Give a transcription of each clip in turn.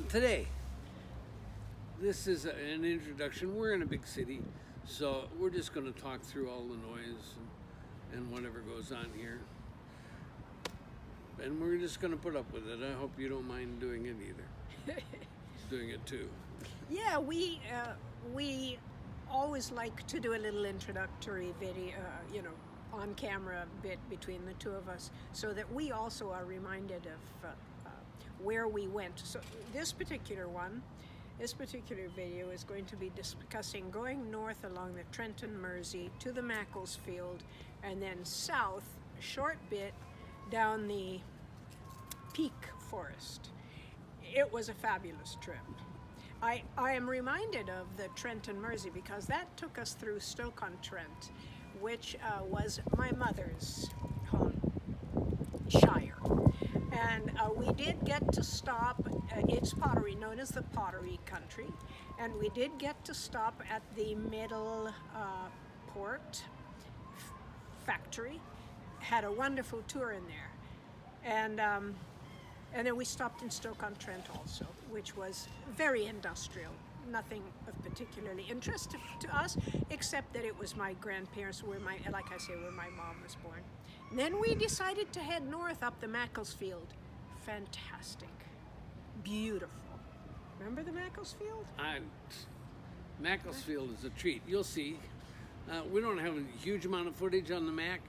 Today, this is an introduction. We're in a big city, so we're just going to talk through all the noise and whatever goes on here. And we're just going to put up with it. I hope you don't mind doing it either. Doing it too. Yeah, we always like to do a little introductory video, on camera bit between the two of us, so that we also are reminded of where we went. So this particular video is going to be discussing going north along the Trent and Mersey to the Macclesfield, and then south a short bit down the Peak Forrest. It was a fabulous trip. I am reminded of the Trent and Mersey because that took us through Stoke-on-Trent, which was my mother's home shire. And we did get to stop, it's pottery, known as the Pottery Country, and we did get to stop at the Middle Port factory. Had a wonderful tour in there. And then we stopped in Stoke-on-Trent also, which was very industrial. Nothing of particularly interest to us, except that it was my grandparents, where my mom was born. And then we decided to head north up the Macclesfield. Fantastic. Beautiful. Remember the Macclesfield? Macclesfield is a treat. You'll see. We don't have a huge amount of footage on the Mac,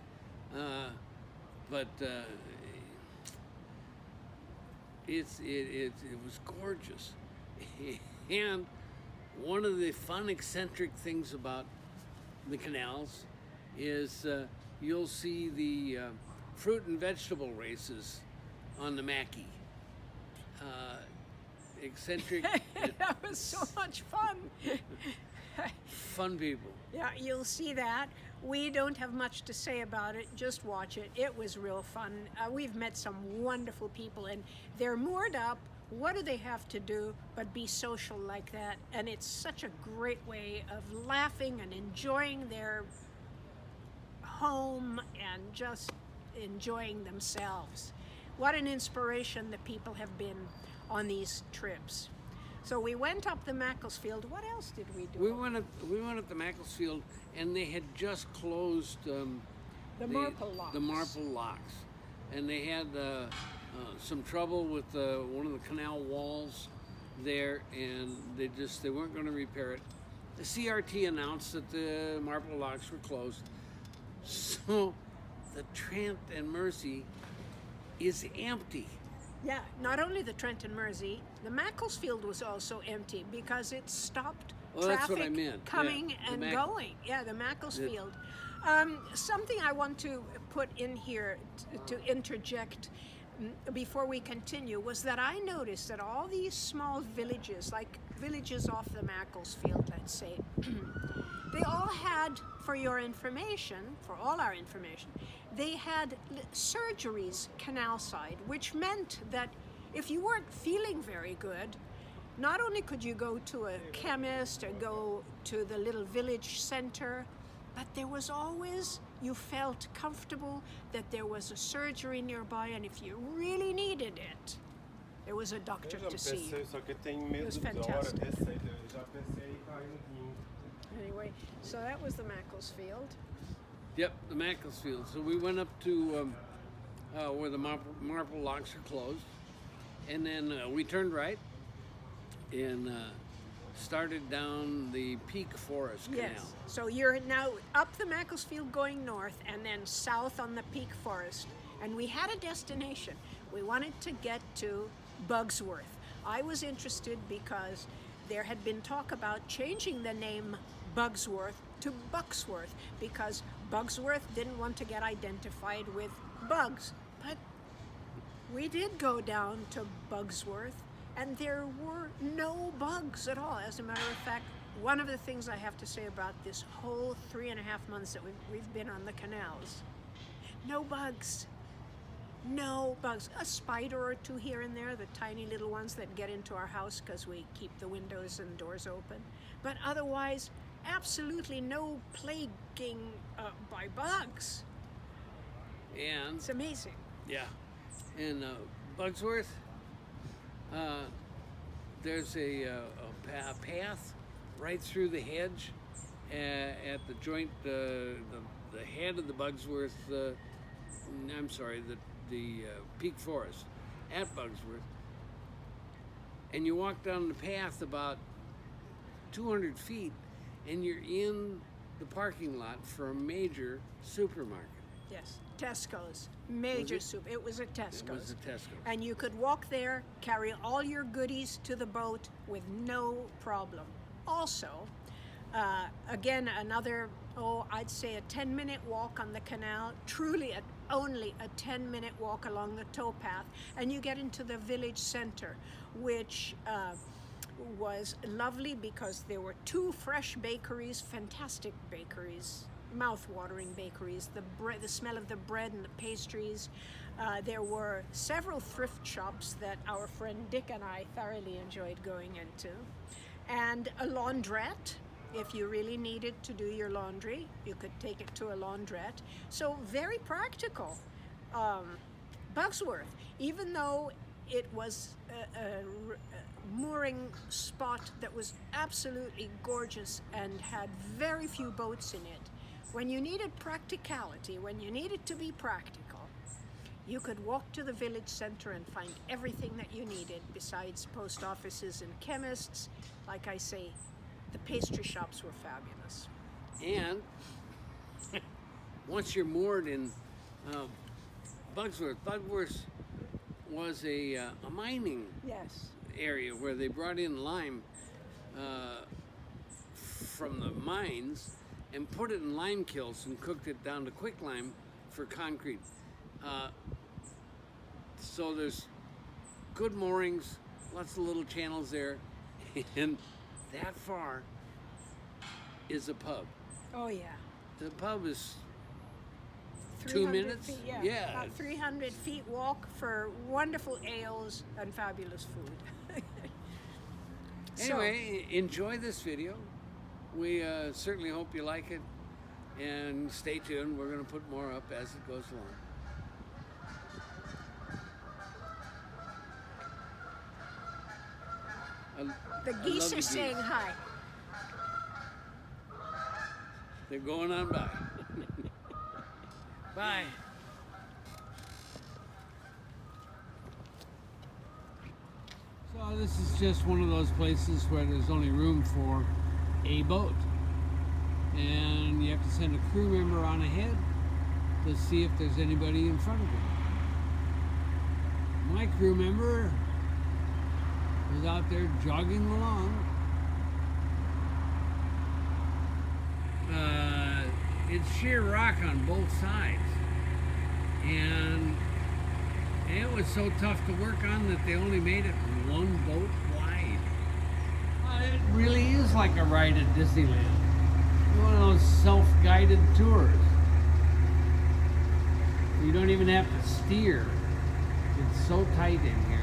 but it was gorgeous. And one of the fun, eccentric things about the canals is you'll see the fruit and vegetable races on the Mackie. Eccentric. That was so much fun. Fun people. Yeah, you'll see that. We don't have much to say about it. Just watch it. It was real fun. We've met some wonderful people, and they're moored up. What do they have to do but be social like that? And it's such a great way of laughing and enjoying their home and just enjoying themselves. What an inspiration the people have been on these trips. So we went up the Macclesfield. What else did we do? We went up the Macclesfield, and they had just closed the Marple Locks, and they had some trouble with one of the canal walls there, and they weren't going to repair it. The CRT announced that the Marple Locks were closed, so the Trent and Mersey is empty. Yeah, not only the Trent and Mersey, the Macclesfield was also empty because it stopped traffic coming and going. Yeah, the Macclesfield. Something I want to put in here to interject before we continue was that I noticed that all these small villages, like villages off the Macclesfield, let's say, they all had, for your information, for all our information, they had surgeries canal side, which meant that if you weren't feeling very good, not only could you go to a chemist or go to the little village center, but there was always, you felt comfortable that there was a surgery nearby, and if you really needed it, there was a doctor to see you. It was fantastic. Anyway, so that was the Macclesfield. Yep, the Macclesfield. So we went up to where the Marple Locks are closed, and then we turned right and started down the Peak Forrest Canal. Yes, so you're now up the Macclesfield going north and then south on the Peak Forrest. And we had a destination. We wanted to get to Bugsworth. I was interested because there had been talk about changing the name Bugsworth to Bugsworth because Bugsworth didn't want to get identified with bugs. But we did go down to Bugsworth, and there were no bugs at all. As a matter of fact, one of the things I have to say about this whole 3.5 months that we've been on the canals, no bugs. No bugs. A spider or two here and there, the tiny little ones that get into our house because we keep the windows and doors open. But otherwise, absolutely no plaguing by bugs. And it's amazing. Yeah. in Bugsworth, there's a path right through the hedge at the joint, the head of the Bugsworth. I'm sorry, the Peak Forrest at Bugsworth, and you walk down the path about 200 feet, and you're in the parking lot for a major supermarket. Yes, Tesco's. Major soup. It was a Tesco's. It was a Tesco's. And you could walk there, carry all your goodies to the boat with no problem. Also, again, another, I'd say a 10-minute walk on the canal, truly only a 10-minute walk along the towpath, and you get into the village center, which was lovely because there were 2 fresh bakeries, fantastic bakeries, mouth-watering bakeries, the smell of the bread and the pastries. There were several thrift shops that our friend Dick and I thoroughly enjoyed going into, and a laundrette. If you really needed to do your laundry, you could take it to a laundrette. So very practical. Bugsworth, even though it was a mooring spot that was absolutely gorgeous and had very few boats in it, when you needed practicality, when you needed to be practical, you could walk to the village center and find everything that you needed besides post offices and chemists. Like I say, the pastry shops were fabulous. And once you're moored in Bugsworth was a mining Yes. area where they brought in lime from the mines and put it in lime kilns and cooked it down to quicklime for concrete. So there's good moorings, lots of little channels there, and that far is a pub. Oh yeah. The pub is 2 300 minutes. feet, Yeah. About 300 feet walk for wonderful ales and fabulous food. Anyway, enjoy this video. We certainly hope you like it, and stay tuned. We're going to put more up as it goes along. The geese are saying hi. They're going on by. Bye. So this is just one of those places where there's only room for a boat, and you have to send a crew member on ahead to see if there's anybody in front of him. My crew member was out there jogging along. It's sheer rock on both sides, and it was so tough to work on that they only made it one boat wide. It really is like a ride at Disneyland. One of those self-guided tours. You don't even have to steer. It's so tight in here.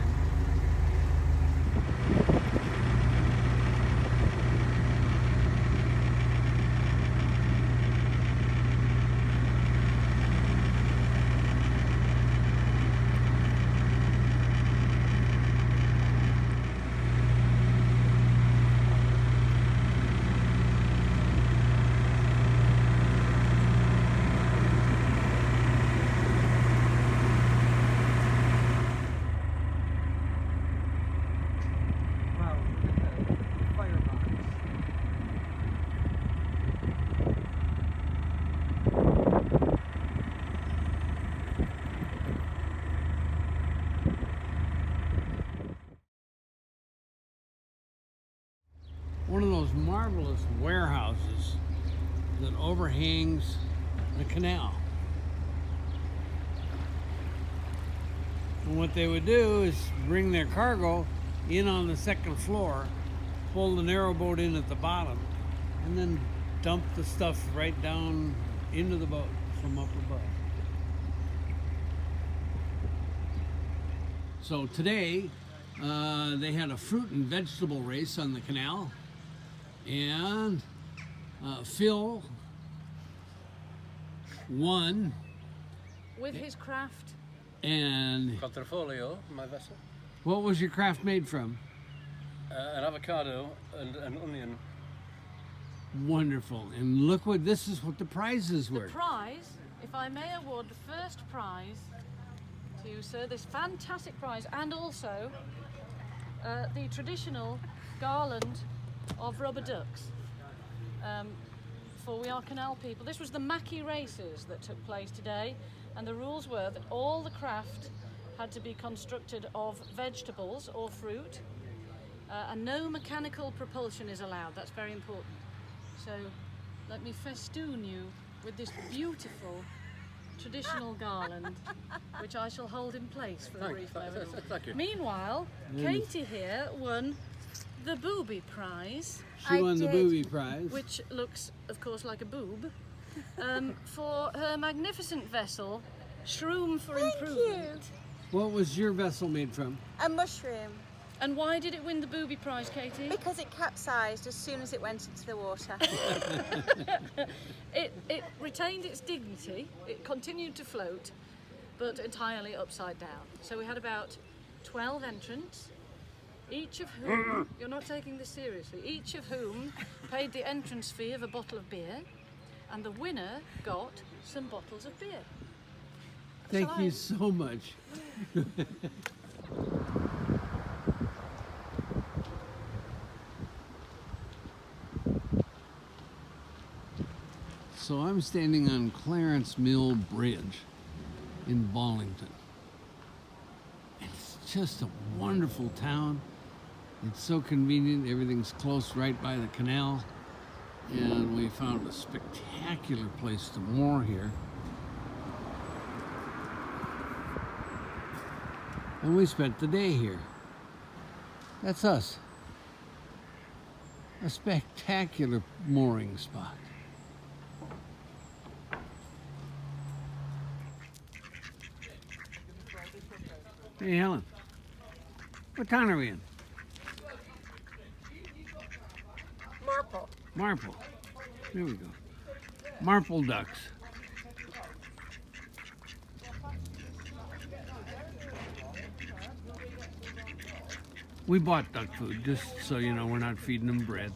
One of those marvelous warehouses that overhangs the canal. And what they would do is bring their cargo in on the second floor, pull the narrowboat in at the bottom, and then dump the stuff right down into the boat from up above. So today, they had a fruit and vegetable race on the canal, and Phil won. With his craft. And Quattrofolio, my vessel. what was your craft made from? An avocado and an onion. Wonderful. And look what this is what the prizes were. The prize, if I may award the first prize to you, sir, this fantastic prize, and also the traditional garland of rubber ducks. For we are Canal people. This was the Mackie races that took place today, and the rules were that all the craft had to be constructed of vegetables or fruit, and no mechanical propulsion is allowed. That's very important. So let me festoon you with this beautiful traditional garland, which I shall hold in place for a brief moment. Thank you. Meanwhile, Katie here won the booby prize, She won the booby prize. which looks, of course, like a boob, for her magnificent vessel, Shroom for Improvement. What was your vessel made from? A mushroom, And why did it win the booby prize, Katie? because it capsized as soon as it went into the water. It retained its dignity, it continued to float, but entirely upside down. So we had about 12 entrants, each of whom, you're not taking this seriously, each of whom paid the entrance fee of a bottle of beer, and the winner got some bottles of beer. Thank you so much. So I'm standing on Clarence Mill Bridge in Ballington. It's just a wonderful town. It's so convenient. Everything's close right by the canal. And we found a spectacular place to moor here. And we spent the day here. That's us. A spectacular mooring spot. Hey, Helen. What town are we in? Marple. Marple. There we go. Marple ducks. We bought duck food, just so you know we're not feeding them bread.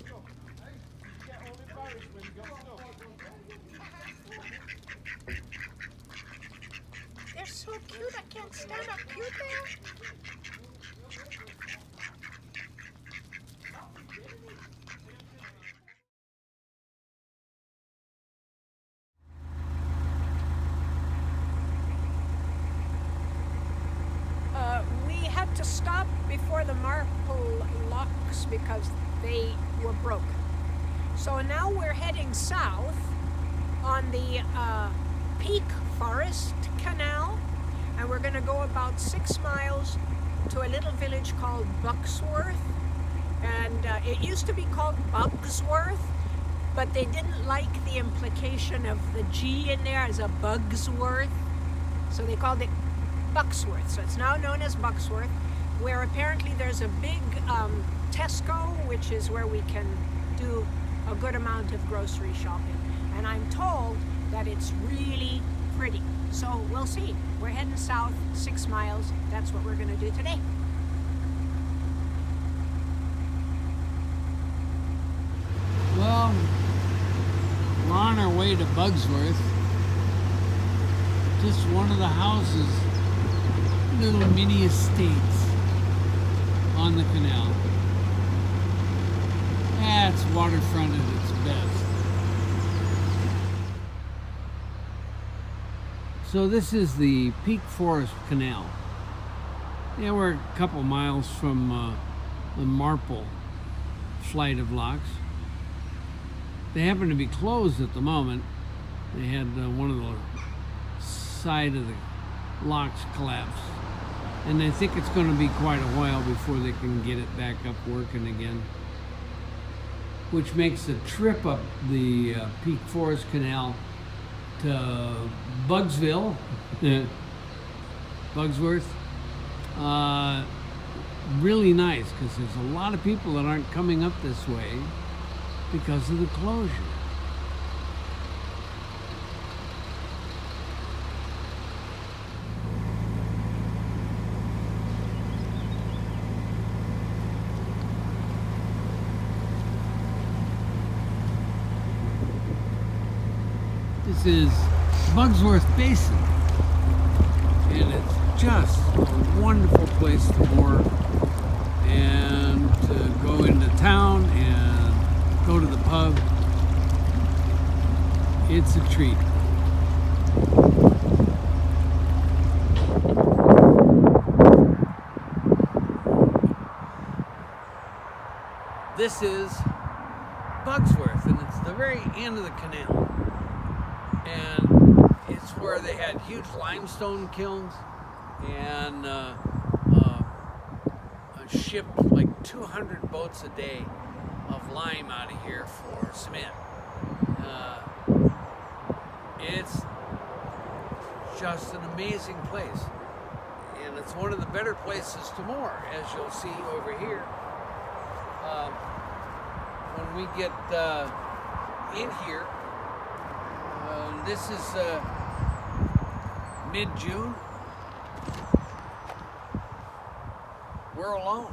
They're so cute, I can't stand how cute they are. We had to stop before the Marple locks because they were broken. So now we're heading south on the Peak Forrest Canal, and we're going to go about 6 miles to a little village called Bugsworth. And it used to be called Bugsworth, but they didn't like the implication of the G in there as a Bugsworth, so they called it Bugsworth. So it's now known as Bugsworth, where apparently there's a big Tesco, which is where we can do a good amount of grocery shopping. And I'm told that it's really pretty. So we'll see. We're heading south 6 miles. That's what we're going to do today. Well, we're on our way to Bugsworth. Just one of the houses, little mini estates on the canal. That's waterfront at its best. So this is the Peak Forrest Canal. Yeah, we're a couple miles from the Marple flight of locks. They happen to be closed at the moment. They had one of the side of the locks collapsed. And I think it's going to be quite a while before they can get it back up working again. Which makes the trip up the Peak Forest Canal to Bugsville, Bugsworth, really nice, because there's a lot of people that aren't coming up this way because of the closure. This is Bugsworth Basin, and it's just a wonderful place to moor and to go into town and go to the pub. It's a treat. This is Bugsworth, and it's the very end of the canal. And it's where they had huge limestone kilns and shipped like 200 boats a day of lime out of here for cement. It's just an amazing place, and it's one of the better places to moor, as you'll see over here. When we get in here, this is mid-June. We're alone.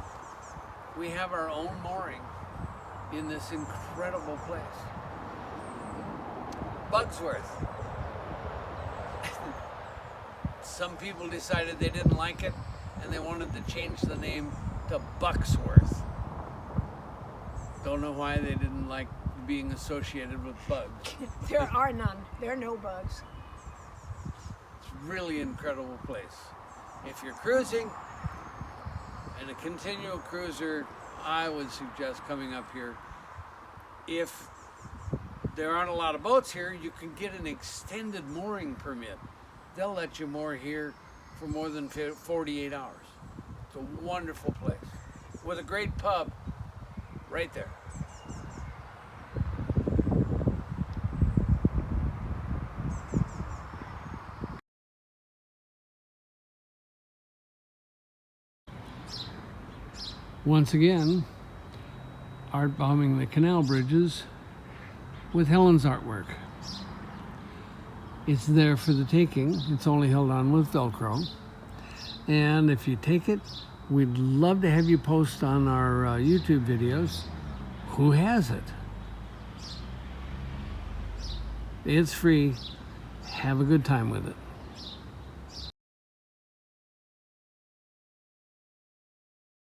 We have our own mooring in this incredible place. Bugsworth. Some people decided they didn't like it and they wanted to change the name to Bugsworth. Don't know why they didn't like being associated with bugs. There are none. There are no bugs. It's a really incredible place. If you're cruising and a continual cruiser, I would suggest coming up here. If there aren't a lot of boats here, you can get an extended mooring permit. They'll let you moor here for more than 48 hours. It's a wonderful place with a great pub right there. Once again, art bombing the canal bridges with Helen's artwork. It's there for the taking. It's only held on with Velcro. And if you take it, we'd love to have you post on our YouTube videos who has it. It's free. Have a good time with it.